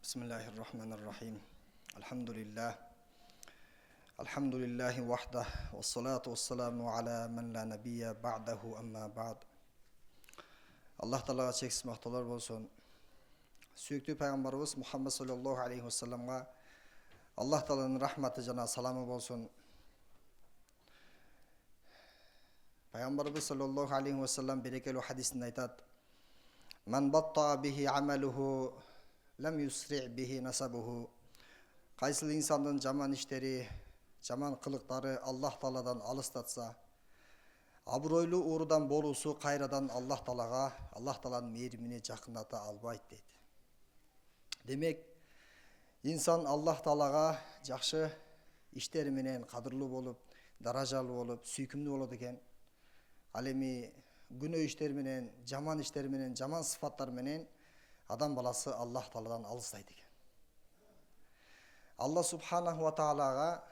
Bismillahirrahmanirrahim. Alhamdulillah. Alhamdulillahi wahdah. Wassalatu wassalamu ala man la nabiyya ba'dahu amma ba'd. Allah Ta'alaga çeksiz maqtalar bolsun. Süyüklü Peygamberimiz Muhammed sallallahu aleyhi ve sellem'e Allah Ta'ala'nın rahmeti jana salamı bolsun. Peygamberimiz sallallahu aleyhi ve sellem berekeli hadisinde aytat: "Men batta bihi amaluhu lam yusri' bihi nasabuhu." Qaysil insanın jaman işleri, jaman kılıkları Allah Ta'aladan alıstatsa, abroylu uğrudan borusu kayradan Allah Ta'ala'nın mehrimini jakındata albayt deydi. Demek insan Allah Ta'alaga jakşı işleri menen kadırlı bolup, darajalı bolup, süykümlü bolup eken. Al эми günөө işleri menen, jaman işleri menen, jaman sıfatlar menen adam balası Allah Ta'aladan alыстайт экен. Allah Subhanahu wa Ta'alaga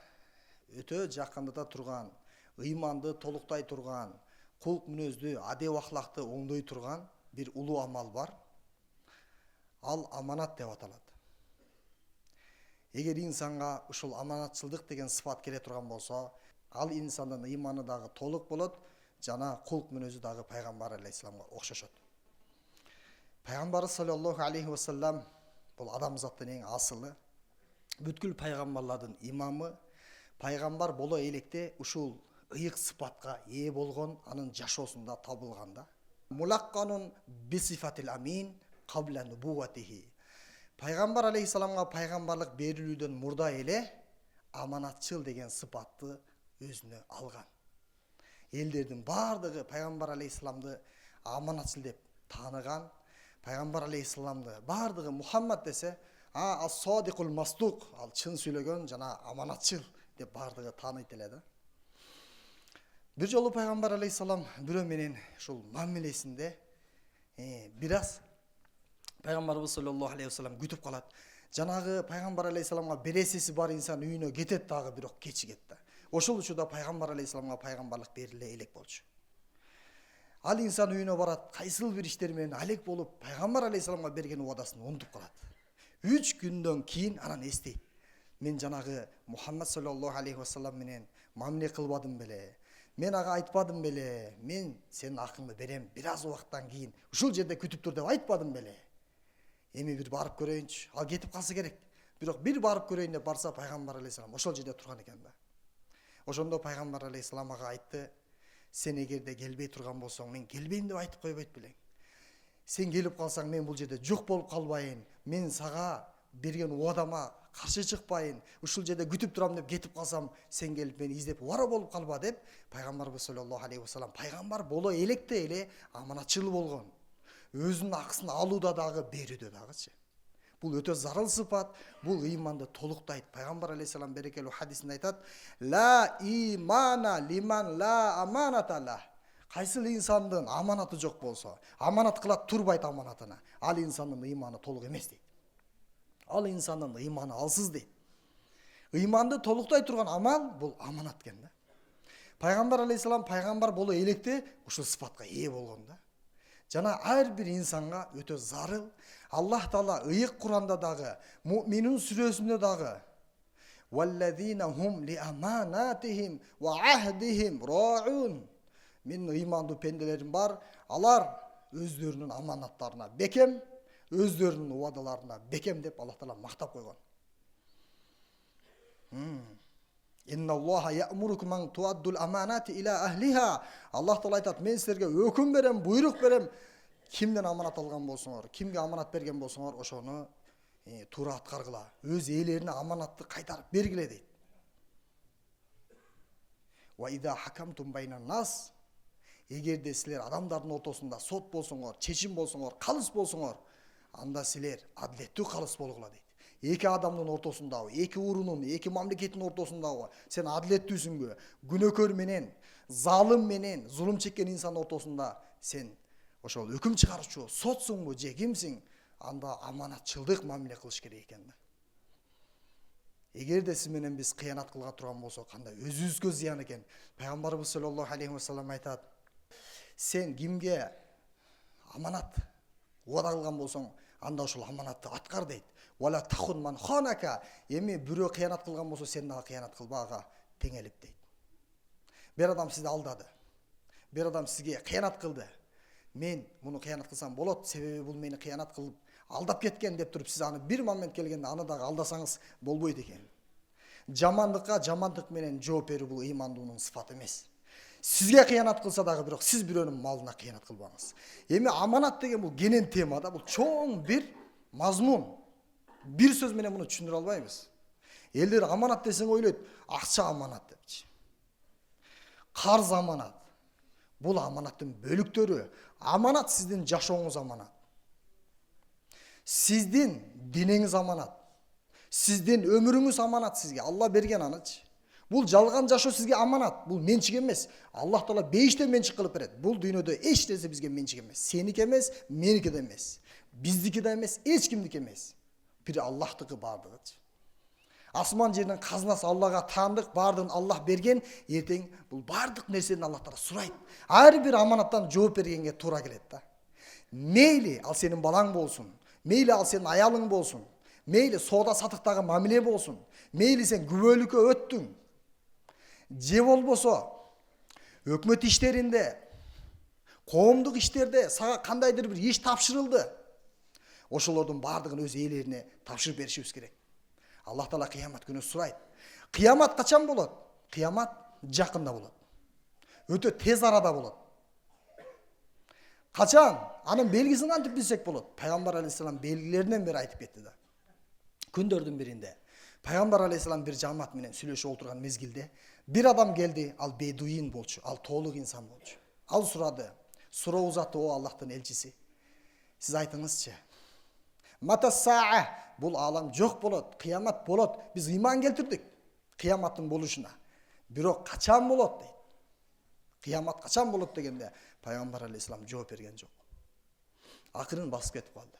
ötө jakындата турган, ыйманды толуктай турган, кулк мүнөздү, адеп ахлакты оңдой турган бир улуу амал бар. Ал аманат деп аталат. Эгер инсанга ушул аманатчылдык деген сыфат келе турган болсо, ал инсандын ыйманы дагы толук болот, жана кулк мүнөзү дагы пайгамбар алейхиссаламга окшошот. Пайгамбар саллаллаху алейхи ва саллям бул адамзаттын эң асылы, бүткүл пайгамбарлардын имамы, пайгамбар боло электе ушул ыйык сыпатка ээ болгон, анын жашоосунда табылганда. Мулакканун бисифатил амин кабла нубуватихи. Пайгамбар алейхиссаламга пайгамбарлык берилүүдөн мурда эле аманатчыл деген сыпатты өзүнө алган. Элдердин бардыгы пайгамбар алейхиссаламды аманатчыл деп тааныган. Пайгамбар алейхиссаламды бардыгы Мухаммад десе, ас-садикул мастук, ал чын сүйлөгөн жана аманатчыл деп бардыгы тааныйт эле да. Бир жолу пайгамбар алейхиссалам бирөө менен ушул мамилесинде бир аз пайгамбарыбыз саллаллаху алейхи ва саллям күтүп калат. Жанагы пайгамбар алейхиссаламга бересеси бар инсан үйүнө кетет дагы, бирок кечигет да. Ошол учурда пайгамбар алейхиссаламга пайгамбарлык бериле элек болчу. Ал инсан үйүнө барат, кайсыл бир иштер менен алек болуп, пайгамбар алейхиссаламга берген уадасын унутуп калат. 3 күндөн кийин анан эстейт. Мен жанагы Мухаммад саллаллаху алейхи ва саллям менен мамиле кылбадым беле? Мен ага айтпадым беле? Мен сенин акыңды берем, бир аз убакыттан кийин ушул жерде күтүп тур деп айтпадым беле? Эми бир барып көрөйүнчү. Ал кетип калса керек. Бирок бир барып көрөйүн деп барса, пайгамбар алейхиссалам ошол жерде турган экен да. Ошондо пайгамбар алейхиссалам ага айтты: "Сен эгерде келбей турган болсоң, мен келбейм деп айтып койбойт белең. Сен келип калсаң, мен бул жерде жок болуп калбайын. Мен сага берген уадама каршы чыкпайын. Ушул жерде күтүп турам деп кетип калсам, сен келип мени издеп убара болуп калба" деп пайгамбарыбыз саллаллаху алейхи ва саллям пайгамбар боло электе эле аманатчыл болгон. Өзүнүн акысын алууда дагы, берүүдө дагычы. Бул өтө зарыл сыпат, бул ыйманды толуктайт. Пайгамбар алейхиссалам берекелүү хадисинде айтат: "Ла имана лиман ла аманата ла." Кайсыл инсандын аманаты жок болсо, аманат кылат турбайт аманатына, ал инсандын ыйманы толук эмес дейт. Ал инсандын ыйманы алсыз дейт. Ыйманды толуктай турган амал бул аманат экен да. Пайгамбар алейхиссалам пайгамбар боло электе ушул сыпатка ээ болгон да. Жана ар бир инсанга өтө зарыл. Аллах Таала ыйык Куранда дагы, Муъминун сүрөсүндө дагы: "Валлазина хум ли аманатихим ва ахдихим раун." Мен ыймандуу пенделерим бар, алар өздөрүнүн аманаттарына бекем, өздөрүнүн уадаларына бекем деп Аллах Таала мактап койгон. Инналлаха я'мурукум ан туаддул аманати ила ахлиха. Аллах Таала айтат: "Мен силерге өкүм берем, буйрук берем. Кимден аманат алган болсоңор, кимге аманат берген болсоңор, ошону туура аткаргыла. Өз ээлерине аманатты кайтарып бергиле" дейт. Ва ида хакамтум байнан нас. Эгерде силер адамдардын ортосунда сот болсоңор, чечим болсоңор, калыс болсоңор, анда силер адилеттүү калыс болгула дейт. Эки адамдын ортосундагы, эки урунун, эки мамлекеттин ортосундагы сен адилеттүүсүңбү? Күнөөкөр менен, залым менен, зулум чеккен инсандын ортосунда сен ошол өкүм чыгаруучу сотсуңбу же кимсиң? Анда аманатчылдык мамиле кылыш керек экен да. Эгерде сиз менен биз кыянат кылга турган болсок, кандай өзүбүзгө зыян экен. Пайгамбарыбыз саллаллаху алейхи ва саллям айтат: "Сен кимге аманат уада кылган болсоң, анда ошол аманатты аткар" дейт. Вала тахун ман ханака. Эми бирөө кыянат кылган болсо сен дагы кыянат кылбага теңелип дейт. Бир адам сизди алдады. Бир адам сизге кыянат кылды. Мен муну кыянат кылсам болот, себеби бул мени кыянат кылып алдап кеткен деп туруп сиз аны бир момент келгенде аны дагы алдасаңыз болбойт экен. Жамандыкка жамандык менен жооп берүү бул ыймандуунун сыфаты эмес. Сизге кыянат кылса дагы бирок сиз бирөөнүн малына кыянат кылбаңыз. Эми аманат деген бул кенен тема да, бул чоң бир мазмун. Бир сөз менен муну түшүндүрө албайбыз. Элдер аманат десең ойлойт, акча аманат депчи. Карз аманат. Бул аманаттын бөлүктөрү. Аманат сиздин жашооңуз аманат. Сиздин динеңиз аманат. Сиздин өмүрүңүз аманат сизге. Алла берген анычы. Бул жалган жашоо сизге аманат. Бул менчик эмес. Аллах Таала бейиштен менчик кылып берет. Бул дүйнөдө эч нерсе бизге менчик эмес. Сеники эмес, меники да эмес. Биздики да эмес, эч кимдики эмес. Бир Аллахтыкы бардыгычы. Асман жердин казынасы Аллага таандык, бардыгын Аллах берген. Эртең бул бардык нерсени Аллах Таала сурайт. Ар бир аманаттан жооп бергенге туура келет да. Мейли ал сенин балаң болсун, мейли ал сенин аялың болсун, мейли соода сатыктагы мамиле болсун, мейли сен күбөлүккө өттүң, же болбосо өкмөт иштеринде, коомдук иштерде сага кандайдыр бир иш тапшырылды. Ошолордун бардыгын өз ээлерине тапшырып беришибиз керек. Аллах Таала кыямат күнү сурайт. Кыямат качан болот? Кыямат жакында болот. Өтө тез арада болот. Качан? Анын белгисин кантип билсек болот? Пайгамбар алейхисалам белгилеринен бери айтып кетти да. Күндөрдүн биринде Пайгамбар алейхисалам бир жамаат менен сүйлөшүп отурган мезгилде бир адам келди, ал бедуин болчу, ал тоолук инсан болчу. Ал сурады. Суроо узатты: "О Аллахтын элчиси, сиз айтыңызчы. Матасаа, бул алам жок болот, кыямат болот. Биз ыйман келтирдик кыяматтын болушуна. Бирок качан болот?" дейт. Кыямат качан болот дегенде Пайгамбар алейхисалам жооп берген жок. Акырын басып кетип калды.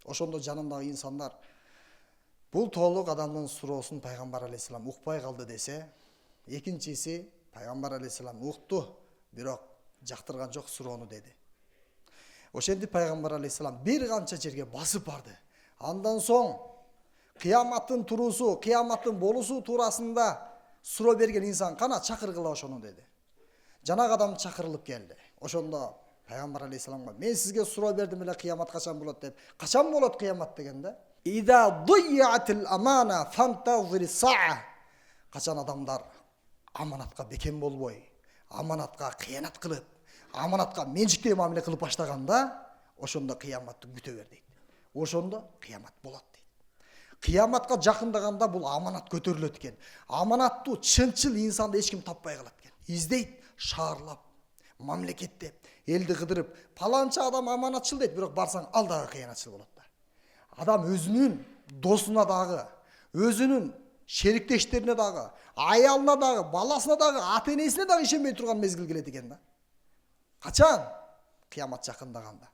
Ошондо жанындагы инсандар бул тоолук адамдын суроосун Пайгамбар алейхисалам укпай калды десе, экинчиси Пайгамбар алейхисалам укту, бирок жактырган жок суроону деди. Ошентип Пайгамбар алейхисалам бир канча жерге басып барды. Андан соң кыяматтын туруусу, кыяматтын болуусу туурасында суроо берген инсан кана, чакыргыла ошону деди. Жанагы адам чакырылып келди. Ошондо Пайгамбар алейхисаламга: "Мен сизге суроо бердим эле, кыямат качан болот деп. Качан болот кыямат?" дегенде, "Ида дуйятил амана фантазир саа." Качан адамдар аманатка бекем болбой, аманатка кыянат кылып, аманатка менчиктей мамиле кылып баштаганда, ошондо кыяматты күтө бер дейт. Ошондо кыямат болот дейт. Кыяматка жакындаганда бул аманат көтөрүлөт экен. Аманаттуу чынчыл инсанды эч ким таппай калат экен. Издейт, шаарлап, мамлекеттеп, элди кыдырып, паланча адам аманатчыл дейт, бирок барсаң ал дагы кыянатчыл болот да. Адам өзүнүн досуна дагы, өзүнүн шериктештерине дагы, аялына дагы, баласына дагы, ата-энесине дагы ишенбей турган мезгил келет экен да. Качан? Кыямат жакындаганда.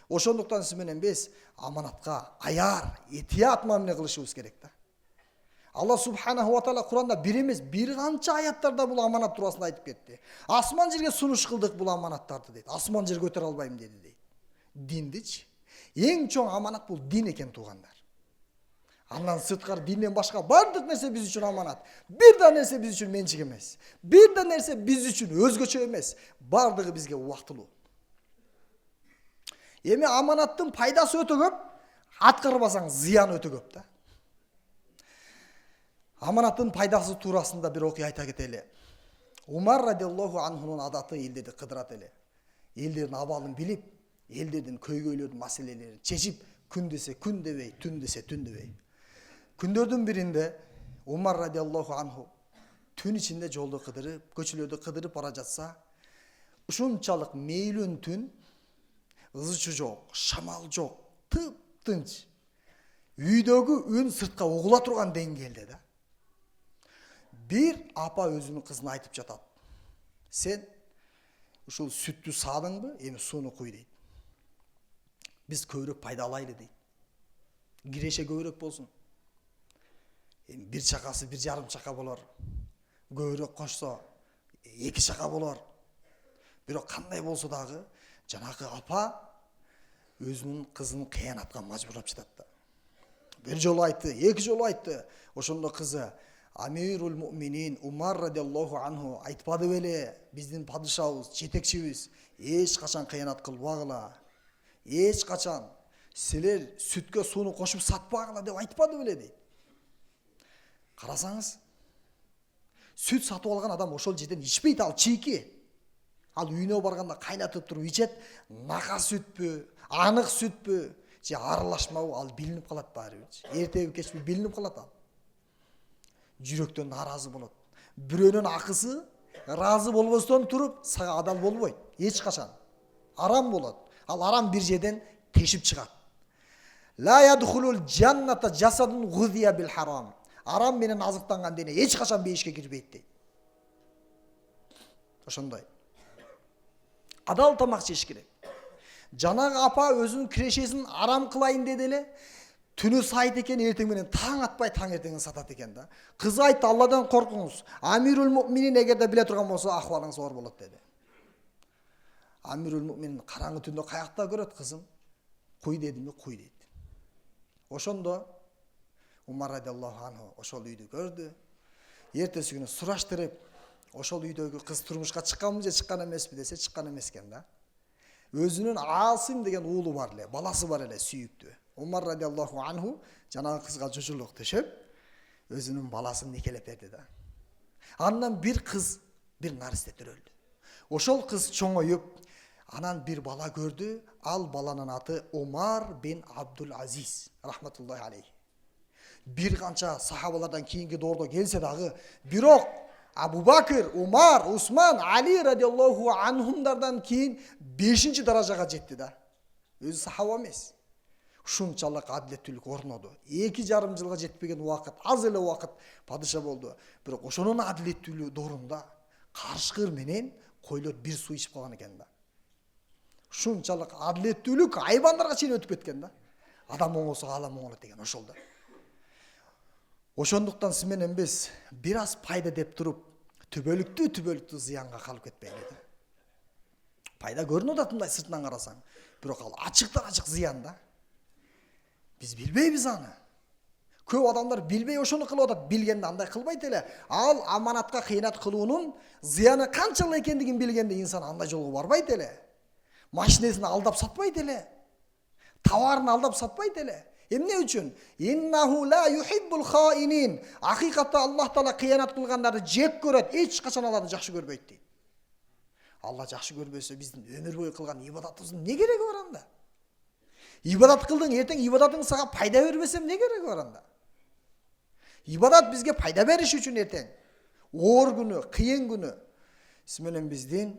Ошондуктан сиз менен биз аманатка аяр, этият мамиле кылышыбыз керек да. Алла субханаху ва таала Куранда бир эмес, бир канча аяттарда бул аманат туурасында айтып кетти. Асман жерге сунуш кылдык бул аманаттарды дейт. Асман жер көтөрө албайм деди дейт. Диндичи? Эң чоң аманат бул дин экен туугандар. Андан сырткары динден башка бардык нерсе биз үчүн аманат. Бир да нерсе биз үчүн менчик эмес. Бир да нерсе биз үчүн өзгөчө эмес. Бардыгы бизге убактылуу. Эми аманаттын пайдасы өтө көп, аткарбасаң зыяны өтө көп да. Аманаттын пайдасы туурасында бир окуя айта кетели. Умар радиаллаху анхунун адаты элдерди кыдырат эле. Элдердин абалын билип, элдердин көйгөйлөрүн, маселелерин чечип, күн десе күн дебей, түн десе түн дебей. Күндөрдүн биринде Умар радиаллаху анху түн ичинде жолду кыдырып, көчөлөрдү кыдырып бара жатса, ушунчалык мейлүүн түн, ызычы жок, шамал жок, тып-тынч. Үйдөгү үн сыртка угула турган деңгээлде да. Bir apa özünün kızına aytıp жатат. Sen ушул сүттү саадыңбы? Эми сууну куй дейт. Биз көбүрөөк пайдалайлы дейт. Киреше көбүрөөк болсун. Эми бир чакасы 1,5 чака болор. Көбүрөөк кошсо 2 чака болор. Бирок кандай болсо дагы жанагы апа өзүнүн кызын кыянатка мажбурлап жатат да. Бир жолу айтты, эки жолу айтты. Ошондо кызы Амирул Муъминин Умар радиаллаху анху айтпады беле, биздин падышабыз, жетекчибиз эч качан кыянат кылбагыла. Эч качан силер сүткө сууну кошуп сатпагыла деп айтпады беле дейт. Карасаңыз, сүт сатып алган адам ошол жерден ичпейт, ал чийки. Ал үйүнө барганда кайнатып туруп ичет, нака сүтпү, анык сүтпү, же аралашмабы, ал билинип калат баары бир. Эртеби кечпи билинип калат ал. Жүрөктөн наразы болот. Бирөөнүн акысы разы болбостон туруп сага адал болбойт. Эч качан. Арам болот. Ал арам бир жерден тешип чыгат. Ла ядхулул жанната жасадун гудия бил харам. Арам менен азыктанган дене эч качан бейишке кирбейт дейт. Ошондой. Адал тамак жеш керек. Жанагы апа өзүнүн кирешесин арам кылайын деди эле. Түнү сайт экен, эртең менен таң атпай таң эртеңин сатат экен да. Кыз айтты, Алладан коркуңуз. Амирул Муъминин эгерде биле турган болсо, акыбалыңыз оор болот деди. Амирул Муъминин караңгы түндө каякта көрөт кызым? Куй дедими, куй дейт. Ошондо Умар радиаллаху анху ошол үйдү көрдү. Эртеси күнү сураштырып, ошол үйдөгү кыз турмушка чыкканбы же чыккан эмеспи десе, чыккан эмес экен да. Өзүнүн Асим деген уулу бар эле, баласы бар эле, сүйүктүү. Умар радиаллаху анху жанагы кызга жужулук төшөп, өзүнүн баласын никелеп берди да. Андан бир кыз, бир наристе төрөлдү. Ошол кыз чоңоюп, анан бир бала көрдү. Ал баланын аты Умар бин Абдул Азиз, рахматуллахи алейхи. Бир канча сахабалардан кийинки доордо келсе дагы, бирок Абу Бакыр, Умар, Усман, Али радиаллаху анхумдардан кийин 5-чи даражага жетти да. Өзү сахаба эмес. Ушунчалык адилеттүүлүк орноду. 2,5 жылга жетпеген убакыт, аз эле убакыт падыша болду. Бирок ошонун адилеттүүлүгү доорунда карышкыр менен койлор бир суу ичип калган экен да. Ушунчалык адилеттүүлүк айбандарга чейин өтүп кеткен да. Адам оңосо алам оңолот деген ошол да. Ошондуктан сиз менен биз бир аз пайда деп туруп, түбөлүктүү зыянга калып кетпейли да. Пайда көрүнүп атат сыртынан карасаң, бирок ал ачыктан ачык зыян да. Биз билбейбиз аны. Көп адамдар билбей ошону кылып атат, билгенде андай кылбайт эле. Ал аманатка кыянат кылуунун зыяны канчалык экендигин билгенде инсан андай жолго барбайт эле. Машинесин алдап сатпайт эле. Товарын алдап сатпайт эле. Эмне үчүн? Иннаху ла юхиббул хаинин. Акыйкатта Аллах Таала кыянат кылгандарды жек көрөт, эч качан аларды жакшы көрбөйт дейт. Алла жакшы көрбөсө биздин өмүр бою кылган ибадатыбыздын не кереги бар анда? Ибадат кылдың, эртең ибадатың сага пайда бербесем не кереги бар анда? Ибадат бизге пайда бериш үчүн эртең оор күнү, кыйын күнү сиз менен биздин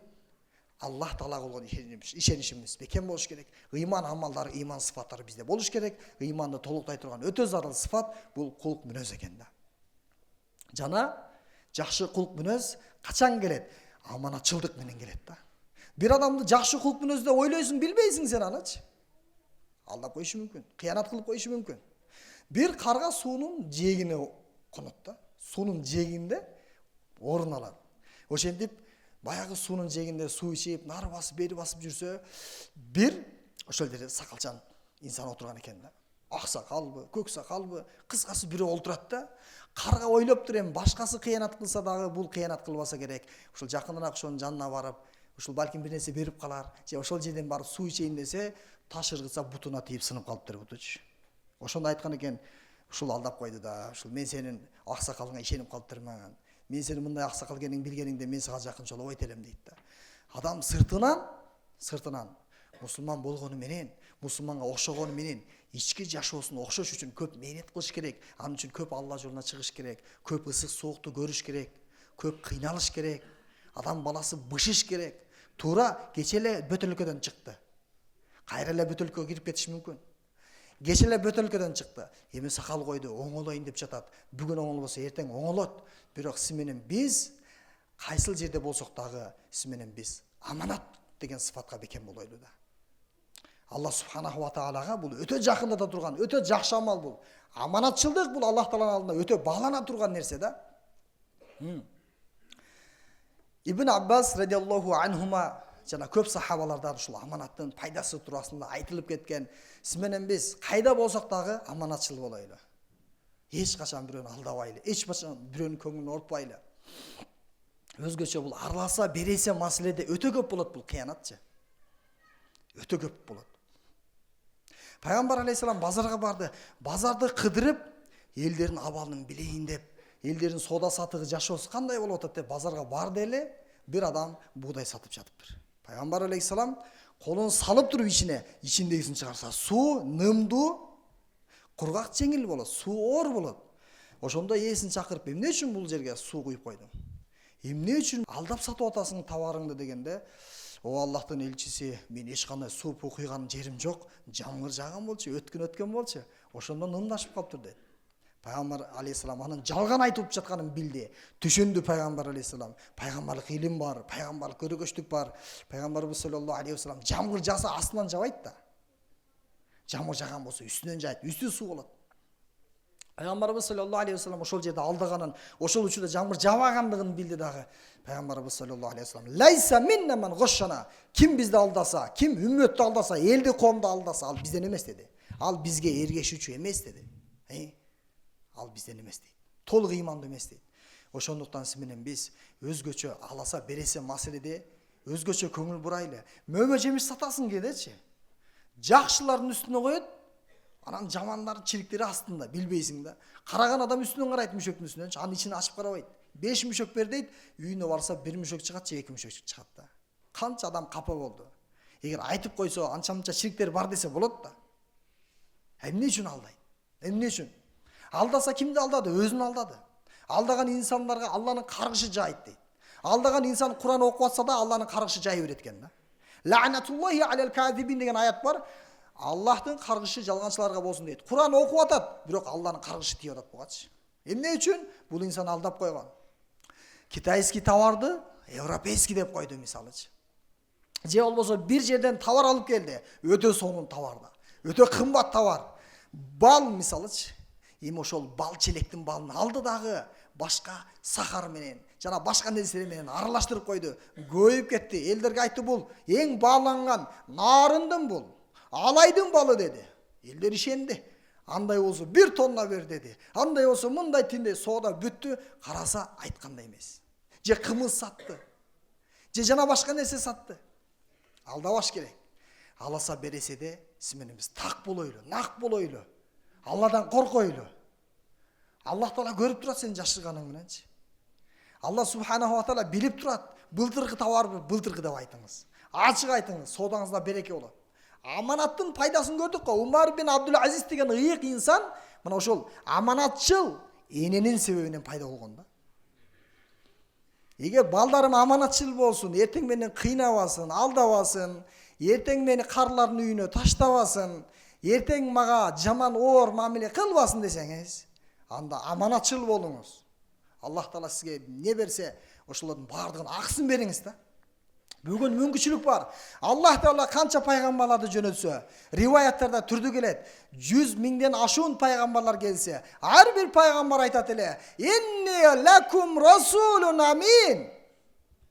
Аллах Таала болгон ишенишибиз бекем болуш керек. Ыйман амалдары, ыйман сыфаттары бизде болуш керек. Ыйманды толуктай турган өтө зарыл сыфат бул кулк мүнөз экен да. Жана жакшы кулк мүнөз качан келет? Аманатчылдык менен келет да. Бир адамды жакшы кулк мүнөздө ойлойсуң, билбейсиң сен анычы. Алдап коюшу мүмкүн, кыянат кылып коюшу мүмкүн. Бир карга суунун жээгине конот да. Суунун жээгинде орун алат. Ошентип баягы суунун жээгинде суу ичип, нары басып, бери басып жүрсө, бир ошол жерде сакалчан инсан отурган экен да. Ак сакалбы, көк сакалбы, кыскасы бирөө олтурат да. Карга ойлоп тур, эми башкасы кыянат кылса дагы бул кыянат кылбаса керек. Ошол жакыныраак ошонун жанына барып, ушул балким бир нерсе берип калар, же ошол жерден барып суу ичейин десе, таш ыргытса бутуна тийип сынып калыптыр бутучу. Ошондо айткан экен, ушул алдап койду да, ушул мен сенин ак сакалыңа ишенип калыптырмын. Мен сенин мындай ак сакал экениңди билгениңде мен сага жакынчолобойт элем дейт да. Адам сыртынан мусулман болгону менен, мусулманга окшогону менен ички жашоосун окшош үчүн көп мээнет кылыш керек. Анын үчүн көп Алла жолуна чыгыш керек, көп ысык соокту көрүш керек, көп кыйналыш керек. Адам баласы бышыш керек. Туура кече эле бөтөлкөдөн чыкты. Кайра эле бөтөлкөгө кирип кетиш мүмкүн. Кече эле бөтөлкөдөн чыкты. Эми сакал койду, оңолоюн деп жатат. Бүгүн оңолбосо эртең оңолот. Бирок сиз менен биз кайсыл жерде болсок дагы сиз менен биз аманат деген сыфатка бекем болойлу да. Алла субханаху ва таалага бул өтө жакындата турган, өтө жакшы амал бул. Аманатчылдык бул Аллах Тааланын алдында өтө баалана турган нерсе да. Ибн Аббас радиаллаху анхума жана көп сахабалардан ушул аманаттын пайдасы туурасында айтылып кеткен. Сиз менен биз кайда болсок дагы аманатчыл болойлу. Эч качан бирөөнү алдабайлы, эч качан бирөөнүн көңүлүн ортпайлы. Өзгөчө бул араласа бересе маселеде өтө көп болот бул кыянатчы. Өтө көп болот. Пайгамбар алейхисалам базарга барды. Базарды кыдырып, элдердин абалын билейин деп, элдердин соода сатыгы жашоосу кандай болуп атат деп базарга барды эле, бир адам буудай сатып жатыптыр. Пайгамбар алейхисалам колун салып туруп ичиндегисин чыгарса, суу нымдуу, кургак жеңил болот, суу оор болот. Ошондо ээсин чакырып, эмне үчүн бул жерге суу куюп койдуң? Эмне үчүн алдап сатып атасың товарыңды дегенде, о Аллахтын элчиси, мен эч кандай суу куйган жерим жок, жамгыр жааган болчу, өткөн болчу. Ошондо нымдашып калыптыр дейт. Пайгамбар алейхисалам анын жалган айтып жатканын билди. Түшүндү пайгамбар алейхисалам. Пайгамбарлык илим бар, пайгамбарлык көрөгөчтүк бар. Пайгамбарыбыз саллаллаху алейхи вассалам жамгыр жаса астынан жабайт да. Жамгыр жаган болсо үстүнөн жайт, үстү суу болот. Пайгамбарыбыз саллаллаху алейхи вассалам ошол жерде алдаганын, ошол учурда жамгыр жабагандыгын билди дагы. Пайгамбарыбыз саллаллаху алейхи вассалам лайса минна ман гошшана, ким бизди алдаса, ким үммөттү алдаса, элди коомду алдаса, ал бизден эмес деди. Ал бизге эргешүүчү эмес деди. Ал бизден эмес дейт. Толук ыймандуу эмес дейт. Ошондуктан сиз менен биз өзгөчө аласа бересе маселеде өзгөчө көңүл бурайлы. Мөмө жемиш сатасың кедечи. Жакшылардын үстүнө коет, анан жамандардын чириктери астында, билбейсиң да. Караган адам үстүнөн карайт мүшөктүн үстүнөн, анын ичин ачып карабайт. 5 мүшөк бер дейт, үйүнө барса 1 мүшөк чыгат же 2 мүшөк чыгат да. Канча адам капа болду. Эгер айтып койсо, анча-мынча чириктер бар десе болот да. Эмне үчүн алдайт? Эмне үчүн? Алдаса кимди алдады? Өзүн алдады. Алдаган инсандарга Алланын каргышы жайт дейт. Алдаган инсан Куран окуп атса да Алланын каргышы жайы берет экен да. Ла'натуллахи алал казибин деген аят бар. Аллахтын каргышы жалганчыларга болсун дейт. Куран окуп атат, бирок Алланын каргышы тиеп атат бугачы. Эмне үчүн? Бул инсан алдап койгон. Китайский товарды европейский деп койду мисалычы. Же болбосо бир жерден товар алып келди, өтө сонун товарда, өтө кымбат товар. Бал мисалычы. Эми ошол бал челектин балын алды дагы башка сахар менен жана башка нерселер менен аралаштырып койду. Көйүп кетти. Элдерге айтты, бул эң бааланган нарындын бул. Алайдын балы деди. Элдер ишенди. Андай болсо 1 тонна бер деди. Андай болсо мындай тиндей соода бүттү. Караса айткандай эмес. Же кымыз сатты. Же жана башка нерсе сатты. Алдабаш керек. Аласа береседе сиз менен биз так болойлу, нак болойлу. Алладан коркойлу. Аллах Таала көрүп турат сенин жашырганың мененчи. Алла субханаху ва таала билип турат. Былтыркы товарбы, былтыркы деп айтыңыз. Ачык айтыңыз, соодаңызда береке болот. Аманаттын пайдасын көрдүк го. Умар бин Абдул Азиз деген ыйык инсан, мына ошол аманатчыл эненин себебинен пайда болгон да. Эгер балдарым аманатчыл болсун, эртең менен кыйнабасын, алдабасын, эртең мени карлардын үйүнө таштабасын, эртең мага жаман оор мамиле кылбасын десеңиз, анда аманатчыл болуңуз. Аллах Таала сизге не берсе, ошолордун баардыгын аксын бериңиз да. Бүгүн мүмкүнчүлүк бар. Аллах Таала канча пайгамбарларды жөнөтсө, риваяттарда түрдү келет. 100 миңден ашуун пайгамбарлар келсе, ар бир пайгамбар айтат эле: "Инни лакум расулун амин."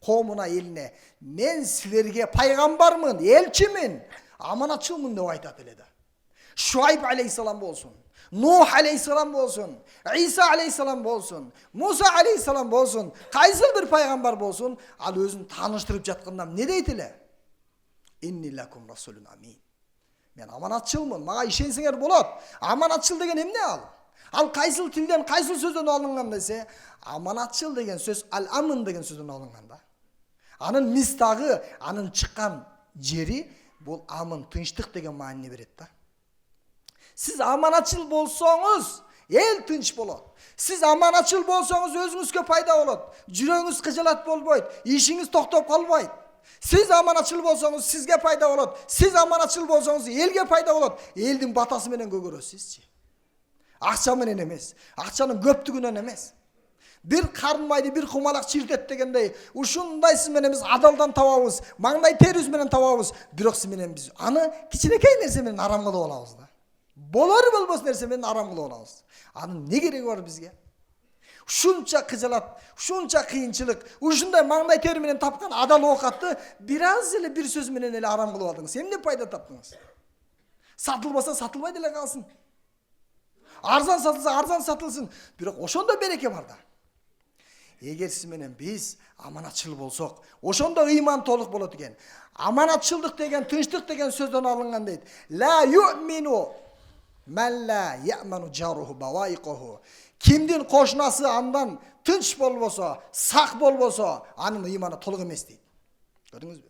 Коомуна, элине, мен силерге пайгамбармын, элчимин, аманатчылмын деп айтат эле да. Шуайб алейхиссалам болсун, Нух алейхиссалам болсун, Иса алейхиссалам болсун, Муса алейхиссалам болсун, кайсыл бир пайгамбар болсун, ал өзүн тааныштырып жатканда эмне дейт эле? Инни лакум расулун амин. Мен аманатчылмын, мага ишенсеңер болот. Аманатчыл деген эмне ал? Ал кайсыл тилден, кайсыл сөздөн алынган десе, аманатчыл деген сөз ал-амн деген сөздөн алынган да. Анын мистагы, анын чыккан жери бул амн, тынчтык деген маанини берет да. Сиз аманатчыл болсоңуз, эл тынч болот. Сиз аманатчыл болсоңуз, өзүңүзгө пайда болот. Жүрөгүңүз кыжалат болбойт, ишиңиз токтоп калбайт. Сиз аманатчыл болсоңуз, сизге пайда болот. Сиз аманатчыл болсоңуз, элге пайда болот. Элдин батасы менен көгөрөсүзчү. Акча менен эмес, акчанын көптүгүнөн эмес. Бир карынбайды, бир кумалак чиртет дегендей, ушундай сиз менен биз адалдан табабыз, маңдай терибиз менен табабыз. Бирок сиз менен биз аны кичинекей нерсе менен арам кылып алабыз да. Болор болбос нерсе менен арам кылып алабыз. Анын не кереги бар бизге? ушунча кыжалат, ушунча кыйынчылык, ушундай маңдай тери менен тапкан адал оокатты бир аз эле бир сөз менен эле арам кылып алдыңыз. Эмне пайда таптыңыз? Сатылбаса сатылбай деле калсын. Арзан сатылса арзан сатылсын. Бирок ошондо береке бар да. Эгер сиз менен биз аманатчыл болсок, ошондо ыйман толук болот экен. Аманатчылдык деген, тынчтык деген сөздөн алынган дейт. Ла ю'мину ман ла я'ману жаруху бавайқуху. Кимдин кошунасы андан тынч болбосо, сак болбосо, анын ыйманы толук эмес дейт. Көрдүңүзбү?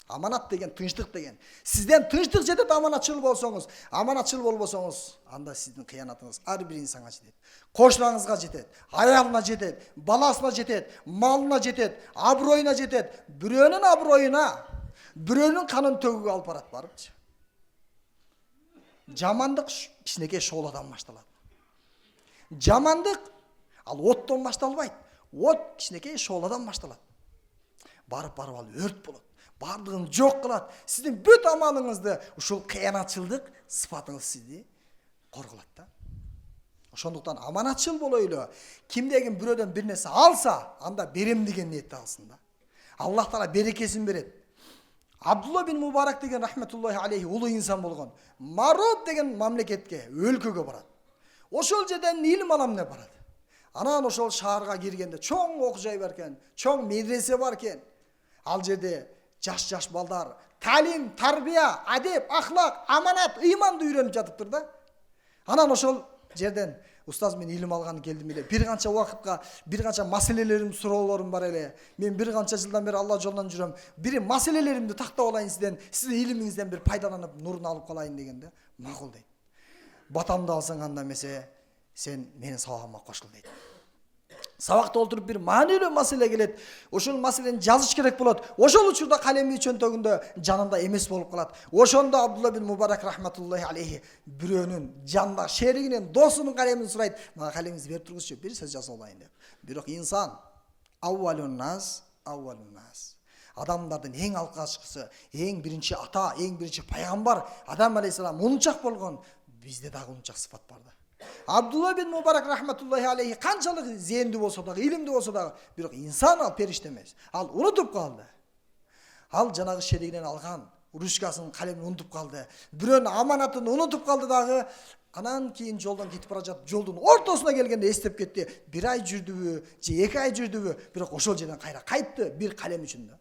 Аманат деген, тынчтык деген. Сизден тынчтык жетет аманатчыл болсоңуз, аманатчыл болбосоңуз, анда сиздин кыянатыңыз ар бир инсанга жетет. Кошунаңызга жетет, аялына жетет, баласына жетет, малына жетет, аброюна жетет. Бирөөнүн аброюна, бирөөнүн канын төгүүгө алып барат барыпчы. Жамандык кичинекей шооладан башталат. Жамандык ал оттон башталбайт. От кичинекей шооладан башталат. Барып ал өрт болот. Бардығын жоқ кылат. Сиздин бүт амалыңызды ушул кыянатчылдык сыпатыңыз сизди коргулат да. Ошондуктан аманатчыл болойлу. Кимдегин бирөөдөн бир нерсе алса, анда берем деген ниетте алсын да. Аллах Таала берекесин берет. Абдулла бин Мубарак деген рахметуллахи алейхи улуу инсан болгон. Марот деген мамлекетке, өлкөгө барат. Ошол жерден илим алам деп барат. Анан ошол шаарга киргенде чоң окуу жай бар экен, чоң медресе бар экен. Ал жерде жаш балдар талим, тарбия, адеп, ахлак, аманат, ыйманды үйрөнүп жатыптыр да. Анан ошол жерден устаз мен илим алганы келдим эле. Бир канча убакытка, бир канча маселелерим, суроолорум бар эле. Мен бир канча жылдан бери Алла жолунан жүрөм. Бир маселелеримди тактап алайын сизден, сиздин илимиңизден бир пайдаланып, нурун алып калайын дегенде, макул дейт. Батамды алсаң анда эмесе, сен менин сабагыма кошул дейт. Сабакта олтуруп бир маанилүү маселе келет. Ошол маселени жазыш керек болот. Ошол учурда калеми чөнтөгүндө жанында эмес болуп калат. Ошондо Абдулла бин Мубарак рахматуллахи алейхи бирөөнүн жанында шеригинен, досунун калемин сурайт. Мага калемиңизди берип тургузчу, бир сөз жазып алайын деп. Бирок инсан аввалун нас. Адамдардын эң алгачкысы, эң биринчи ата, эң биринчи пайгамбар Адам алейхиссалам унчак болгон, бизде дагы унчак сыфат бар да. Абдулла бин Мубарак рахматуллахи алейхи канчалык зээндүү болсо дагы, илимдүү болсо дагы, бирок инсан ал периште эмес. Ал унутуп калды. Ал жанагы шеригинен алган ручкасын, калемин унутуп калды. Бирөөнүн аманатын унутуп калды дагы. Анан кийин жолдон кетип бара жатып, жолдун ортосуна келгенде эстеп кетти. Бир ай жүрдүбү, же 2 ай жүрдүбү, бирок ошол жерден кайра кайтты бир калем үчүн да.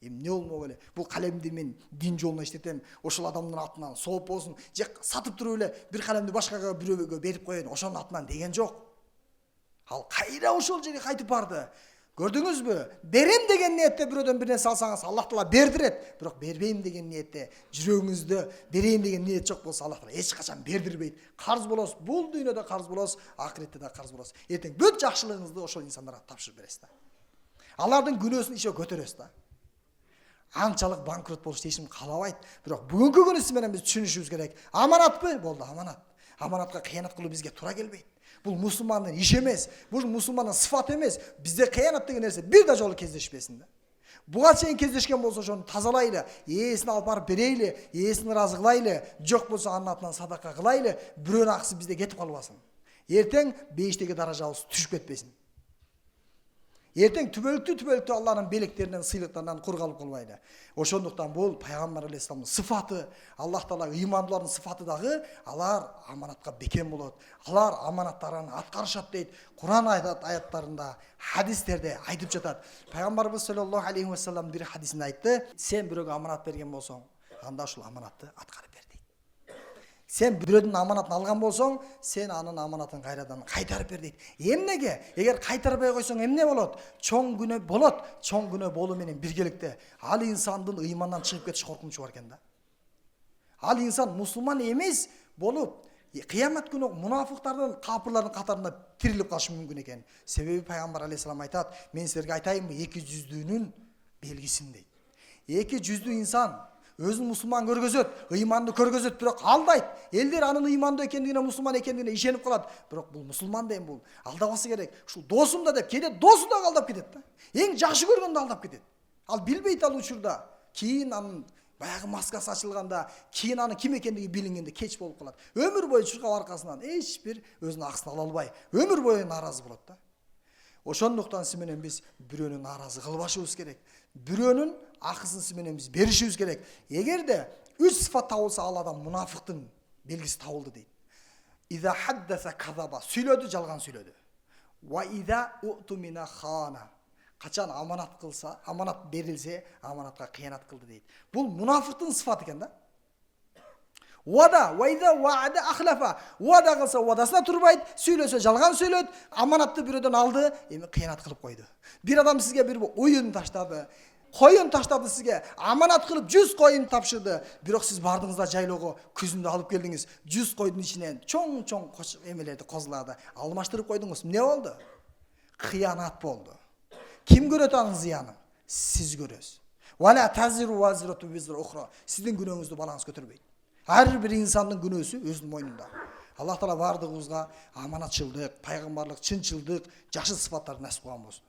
Эмне болмок эле? Бул калемди мен дин жолуна иштетем, ошол адамдын атынан сооп болсун, же сатып туруп эле бир калемди башкага бирөөгө берип коеюн, ошонун атынан деген жок. Ал кайра ошол жерге кайтып барды. Көрдүңүзбү? Берем деген ниетте бирөөдөн бир нерсе алсаңыз, Аллах Таала бердирет. Бирок бербейм деген ниетте, жүрөгүңүздө берейин деген ниет жок болсо, Аллах Таала эч качан бердирбейт. Карыз болосуз, бул дүйнөдө карыз болосуз, ахиретте да карыз болосуз. Эртең бүт жакшылыгыңызды ошол инсандарга тапшырып бересиз да. Алардын күнөөсүн ишe көтөрөсүз да. Анчалык банкрот болуш ешим каалабайт. Бирок бүгүнкү күнү сиз менен биз түшүнүшүбүз керек. Аманатпы? Болду, аманат. Аманатка кыянат кылуу бизге туура келбейт. Бул мусулмандын иши эмес, бул мусулмандын сыфаты эмес. Бизде кыянат деген нерсе бир да жолу кездешпесин да. Буга чейин кездешкен болсо ошону тазалайлы, ээсине алып барып берейли, ээсин ыраазы кылайлы, жок болсо анын атынан садака кылайлы, бирөөнүн акысы бизде кетип калбасын. Эртең бейиштеги даражабыз түшүп кетпесин. Эртең түбөлүктүү Алланын белектеринен, сыйлыктарынан кур калып калбайлы. Ошондуктан бул пайгамбар алейхиссаламдын сыфаты, Аллах Таала ыймандуулардын сыфаты дагы, алар аманатка бекем болот. Алар аманаттарын аткарышат дейт. Куран аяттарында, хадистерде айтып жатат. Пайгамбарыбыз саллаллаху алейхи ва саллям бир хадисинде айтты: "Сен бирөөгө аманат берген болсоң, анда ушул аманатты аткарып бер" дейт. Сен бирөөдүн аманатын алган болсоң, сен анын аманатын кайрадан кайтарып бер дейт. Эмнеге? Эгер кайтарбай койсоң эмне болот? Чоң күнөө болот. Чоң күнөө болуу менен биргеликте ал инсандын ыймандан чыгып кетиш коркунучу бар экен да. Ал инсан мусулман эмес болуп, кыямат күнү мунафыктардын, капырлардын катарында тирилип калышы мүмкүн экен. Себеби пайгамбар алейхиссалам айтат: "Мен силерге айтайынбы, эки жүздүүнүн белгисин" дейт. Эки жүздүү инсан өзүн мусулман көргөзөт, ыйманды көргөзөт, бирок алдайт. Элдер анын ыймандуу экендигине, мусулман экендигине ишенип калат. Бирок бул мусулман дейм, бул алдабасы керек. Ушул досум да деп кээде досу да алдап кетет да. Эң жакшы көргөндү алдап кетет. Ал билбейт ал учурда. Кийин анын баягы маскасы ачылганда, кийин анын ким экендиги билингенде кеч болуп калат. Өмүр бою чуркап аркасынан эч бир өзүнүн акысын ала албай, өмүр бою нааразы болот да. Ошондуктан сиз менен биз бирөөнү нааразы кылбашыбыз керек. Бирөөнүн акысын сиз менен биз беришибиз керек. Эгерде 3 сыфат табылса, ал адам мунафыктын белгиси табылды дейт. Иза хаддаса казаба, сүйлөдү, жалган сүйлөдү. Ва иза утумина хана, качан аманат кылса, аманат берилсе, аманатка кыянат кылды дейт. Бул мунафыктын сыфаты экен да. Вада, вайда, ваада, ахлафа. Вада кылса вадасына турбайт, сүйлөсө жалган сүйлөйт, аманатты бирөөдөн алды, эми кыянат кылып койду. Бир адам сизге бир оюн таштады, коюн таштады сизге, аманат кылып 100 коюн тапшырды. Бирок сиз бардыңызда жайлоого, күзүндө алып келдиңиз. 100 койдун ичинен чоң-чоң эмелерди, козуларды алмаштырып койдуңуз. Эмне болду? Кыянат болду. Ким көрөт анын зыянын? Сиз көрөсүз. Вала тазиру вазирату визра ухра. Сиздин күнөөңүздү балаңыз көтөрбөйт. Ар бир инсандын күнөөсү өзүнүн мойнунда. Аллах Таала бардыгыбызга аманатчылдык, пайгамбарлык, чынчылдык, жакшы сыфаттарды насип кылган болсун.